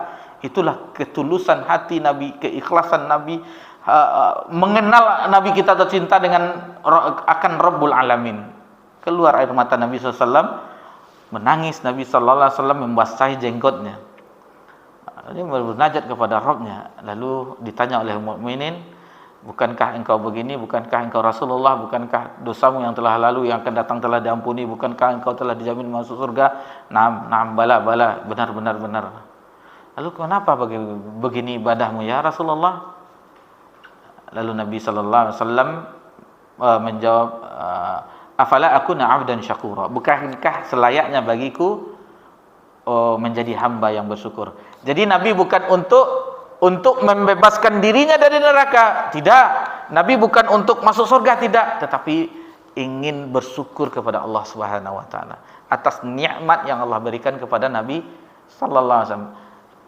Itulah ketulusan hati Nabi, keikhlasan Nabi, mengenal Nabi kita tercinta dengan akan Rabbul Alamin. Keluar air mata Nabi sallallahu alaihi wasallam, menangis Nabi sallallahu alaihi wasallam membasahi jenggotnya. Dia bernajat kepada Rabbnya. Lalu ditanya oleh mukminin, bukankah engkau begini, bukankah engkau Rasulullah, bukankah dosamu yang telah lalu yang akan datang telah diampuni, bukankah engkau telah dijamin masuk surga? Naam, bala, benar. Lalu kenapa begini ibadahmu ya Rasulullah? Lalu Nabi sallallahu alaihi wasallam menjawab, afala akuna 'abdan syakura? Bukankah selayaknya bagiku menjadi hamba yang bersyukur? Jadi Nabi bukan untuk membebaskan dirinya dari neraka, tidak. Nabi bukan untuk masuk surga, tidak, tetapi ingin bersyukur kepada Allah Subhanahu wa taala atas nikmat yang Allah berikan kepada Nabi sallallahu alaihi wasallam.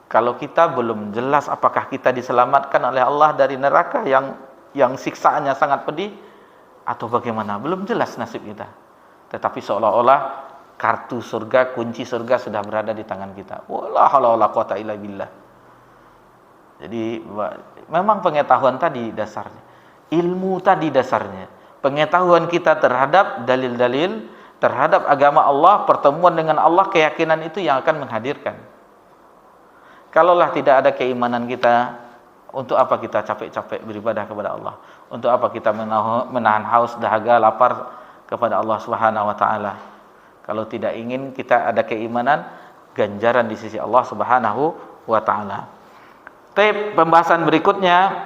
Kalau kita belum jelas apakah kita diselamatkan oleh Allah dari neraka yang siksaannya sangat pedih atau bagaimana, belum jelas nasib kita. Tetapi seolah-olah kartu surga, kunci surga sudah berada di tangan kita. Wala haula wala quwata illa billah. Jadi memang pengetahuan tadi dasarnya, ilmu tadi dasarnya, pengetahuan kita terhadap dalil-dalil, terhadap agama Allah, pertemuan dengan Allah, keyakinan itu yang akan menghadirkan. Kalaulah tidak ada keimanan kita, untuk apa kita capek-capek beribadah kepada Allah? Untuk apa kita menahan haus, dahaga, lapar kepada Allah Subhanahu wa taala? Kalau tidak ingin kita ada keimanan, ganjaran di sisi Allah Subhanahu wa taala. Pembahasan berikutnya,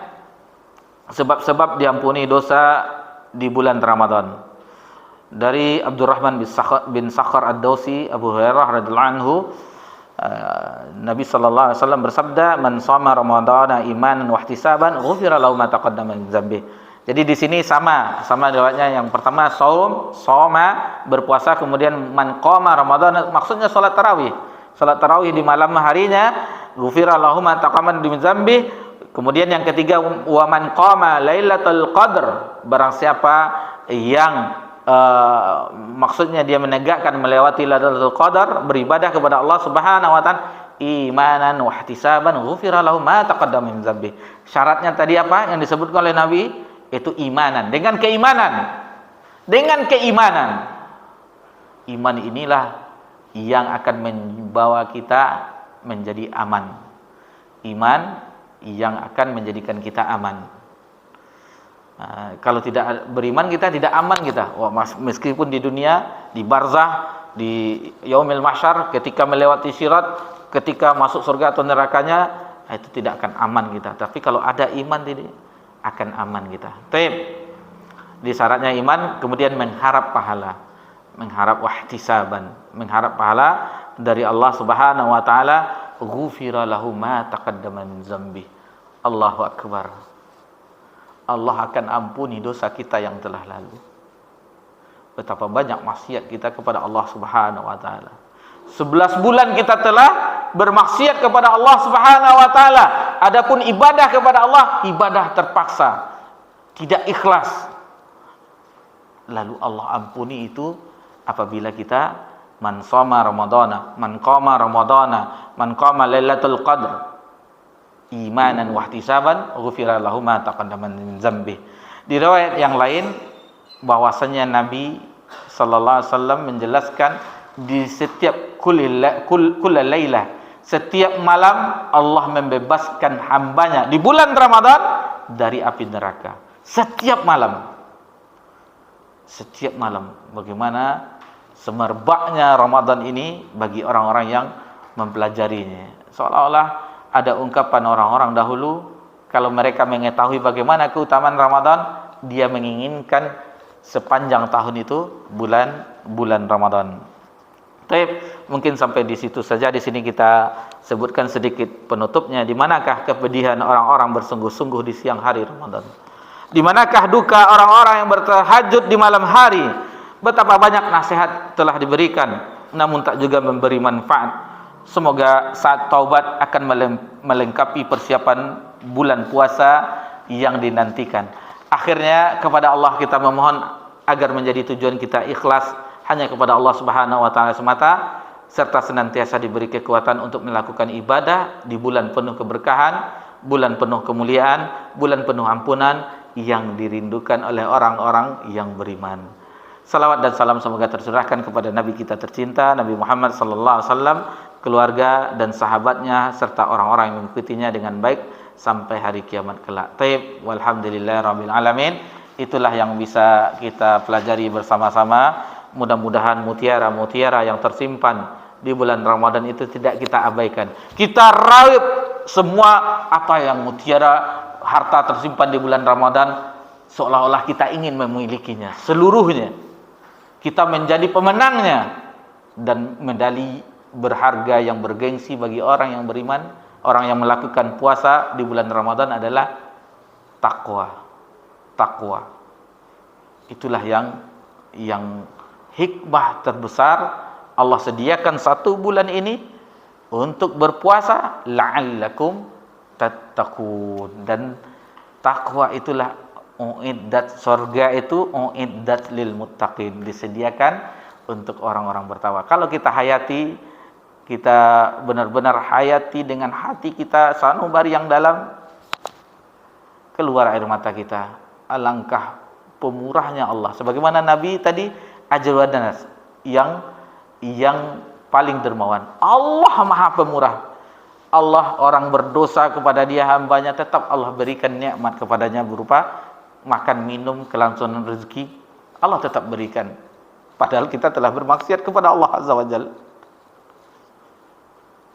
sebab-sebab diampuni dosa di bulan Ramadan. Dari Abdurrahman bin Sakhar Ad-Dausi, Abu Hurairah radhiyallahu anhu, Nabi sallallahu alaihi wasallam bersabda, "Man shoma ramadhana imanan wa ihtisaban, ghufira lahu ma taqaddama min dzambi." Jadi di sini sama riwayatnya. Yang pertama shoma, berpuasa, kemudian man qama ramadhana, maksudnya salat tarawih. Salat tarawih di malam harinya, ghufira lahu ma taqaddama min dzambi. Kemudian yang ketiga, wa man qama lailatul qadr, barang siapa yang maksudnya dia menegakkan melewati Lailatul Qadar, beribadah kepada Allah Subhanahu wa taala imanan wa ihtisaban ghufira lahu ma taqaddama min dzambi. Syaratnya tadi apa yang disebutkan oleh Nabi? Itu imanan. Dengan keimanan. Dengan keimanan. Iman inilah yang akan membawa kita menjadi aman. Iman yang akan menjadikan kita aman. Kalau tidak beriman kita tidak aman kita. Wah, meskipun di dunia, di barzah, di yaumil mahsyar, ketika melewati sirat, ketika masuk surga atau nerakanya, itu tidak akan aman kita. Tapi kalau ada iman ini akan aman kita. Taib. Di syaratnya iman, kemudian mengharap pahala, mengharap wahtisaban, mengharap pahala dari Allah Subhanahu wa taala, ghufira lahu ma taqaddama min dzambi. Allahu akbar. Allah akan ampuni dosa kita yang telah lalu. Betapa banyak maksiat kita kepada Allah Subhanahu wa taala. 11 bulan kita telah bermaksiat kepada Allah Subhanahu wa taala. Adapun ibadah kepada Allah, ibadah terpaksa, tidak ikhlas. Lalu Allah ampuni itu apabila kita man shoma ramadhana, man qama ramadhana, man qama lailatul qadr imanan wa ihtisaban ghufira lahu ma taqaddama min dzambi. Di riwayat yang lain bahwasanya Nabi sallallahu alaihi wasallam menjelaskan di setiap kullailah, setiap malam Allah membebaskan hambanya di bulan Ramadan dari api neraka. Setiap malam. Setiap malam. Bagaimana semerbaknya Ramadan ini bagi orang-orang yang mempelajarinya. Seolah-olah ada ungkapan orang-orang dahulu, kalau mereka mengetahui bagaimana keutamaan Ramadan, dia menginginkan sepanjang tahun itu bulan Ramadan. Baik, mungkin sampai di situ saja. Di sini kita sebutkan sedikit penutupnya. Di manakah kepedihan orang-orang bersungguh-sungguh di siang hari Ramadan? Di manakah duka orang-orang yang bertahajud di malam hari? Betapa banyak nasihat telah diberikan, namun tak juga memberi manfaat. Semoga saat taubat akan melengkapi persiapan bulan puasa yang dinantikan. Akhirnya kepada Allah kita memohon agar menjadi tujuan kita ikhlas hanya kepada Allah Subhanahu wa taala semata, serta senantiasa diberi kekuatan untuk melakukan ibadah di bulan penuh keberkahan, bulan penuh kemuliaan, bulan penuh ampunan yang dirindukan oleh orang-orang yang beriman. Salawat dan salam semoga tercurahkan kepada Nabi kita tercinta, Nabi Muhammad sallallahu alaihi wasallam, keluarga dan sahabatnya serta orang-orang yang mengikutinya dengan baik sampai hari kiamat kelak. Taib, walhamdulillahirabbil alamin. Itulah yang bisa kita pelajari bersama-sama. Mudah-mudahan mutiara-mutiara yang tersimpan di bulan Ramadan itu tidak kita abaikan. Kita raib semua apa yang mutiara harta tersimpan di bulan Ramadan, seolah-olah kita ingin memilikinya seluruhnya. Kita menjadi pemenangnya, dan medali berharga yang bergengsi bagi orang yang beriman, orang yang melakukan puasa di bulan Ramadan adalah takwa. Takwa. Itulah yang hikmah terbesar Allah sediakan satu bulan ini untuk berpuasa la'allakum tattaqun. Dan takwa itulah uiddat, surga itu uiddat lil muttaqin, disediakan untuk orang-orang bertakwa. Kalau kita hayati, kita benar-benar hayati dengan hati kita sanubari yang dalam, keluar air mata kita. Alangkah pemurahnya Allah. Sebagaimana Nabi tadi ajwadas, yang paling dermawan. Allah Maha Pemurah. Allah orang berdosa kepada dia hambanya, tetap Allah berikan nikmat kepadanya berupa makan, minum, kelangsungan rezeki. Allah tetap berikan. Padahal kita telah bermaksiat kepada Allah Azza wa Jalla.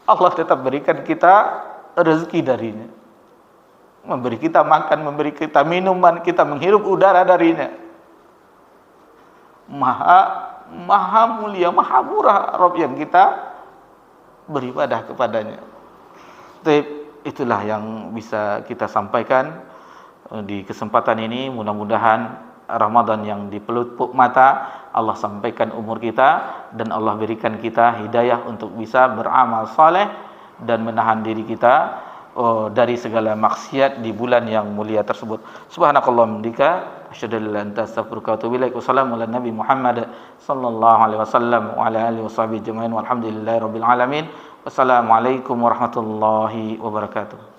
Allah tetap berikan kita rezeki darinya, memberi kita makan, memberi kita minuman, kita menghirup udara darinya. Maha mulia, maha murah Rabb yang kita beribadah kepadanya. Itulah yang bisa kita sampaikan di kesempatan ini. Mudah-mudahan Ramadan yang di pelupuk mata Allah sampaikan umur kita, dan Allah berikan kita hidayah untuk bisa beramal saleh dan menahan diri kita dari segala maksiat di bulan yang mulia tersebut. Subhanakallahumma asyhadu an la ilaha illa anta astaghfiruka wa atubu ilaik. Wassalamu ala nabi Muhammad sallallahu alaihi wasallam wa ala alihi washabihi ajmain walhamdulillahi rabbil alamin. Wassalamualaikum warahmatullahi wabarakatuh.